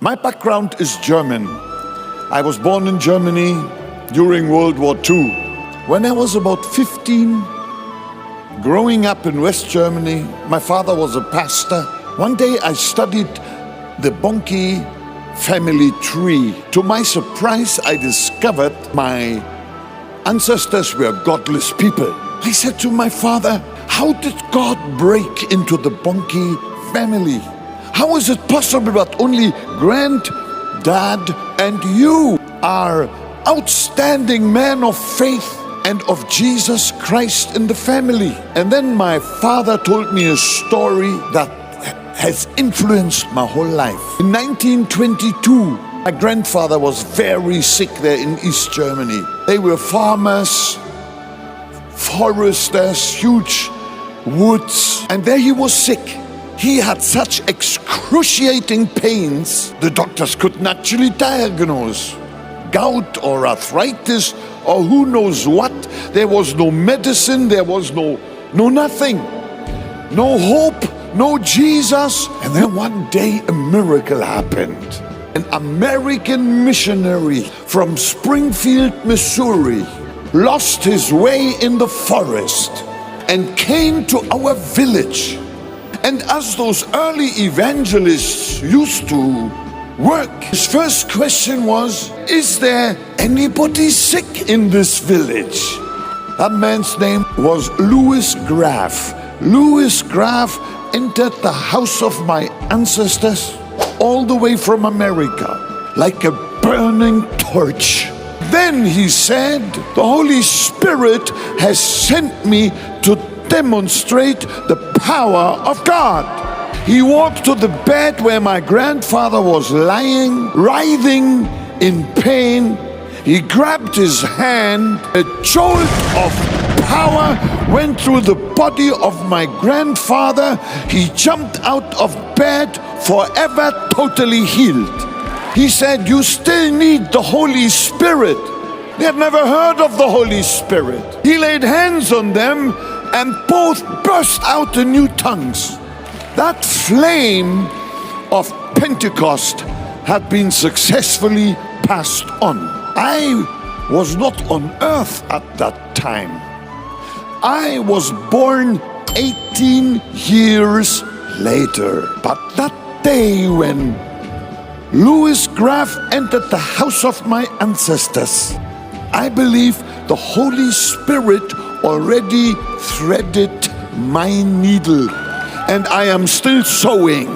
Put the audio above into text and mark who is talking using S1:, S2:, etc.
S1: My background is German. I was born in Germany during World War II. When I was about 15, growing up in West Germany, my father was a pastor. One day I studied the Bonnke family tree. To my surprise, I discovered my ancestors were godless people. I said to my father, how did God break into the Bonnke family? How is it possible that only granddad and you are outstanding men of faith and of Jesus Christ in the family? And then my father told me a story that has influenced my whole life. In 1922, my grandfather was very sick there in East Germany. They were farmers, foresters, huge woods, and there he was sick. He had such excruciating pains, the doctors couldn't actually diagnose. Gout or arthritis or who knows what. There was no medicine, there was no nothing. No hope, no Jesus. And then one day a miracle happened. An American missionary from Springfield, Missouri, lost his way in the forest and came to our village. And as those early evangelists used to work, his first question was, is there anybody sick in this village? That man's name was Louis Graf. Louis Graf entered the house of my ancestors all the way from America, like a burning torch. Then he said, the Holy Spirit has sent me to demonstrate the power of God. He walked to the bed where my grandfather was lying, writhing in pain. He grabbed his hand. A jolt of power went through the body of my grandfather. He jumped out of bed, forever totally healed. He said, you still need the Holy Spirit. They had never heard of the Holy Spirit. He laid hands on them and both burst out in new tongues. That flame of Pentecost had been successfully passed on. I was not on earth at that time. I was born 18 years later. But that day when Louis Graf entered the house of my ancestors, I believe the Holy Spirit already threaded my needle, and I am still sewing.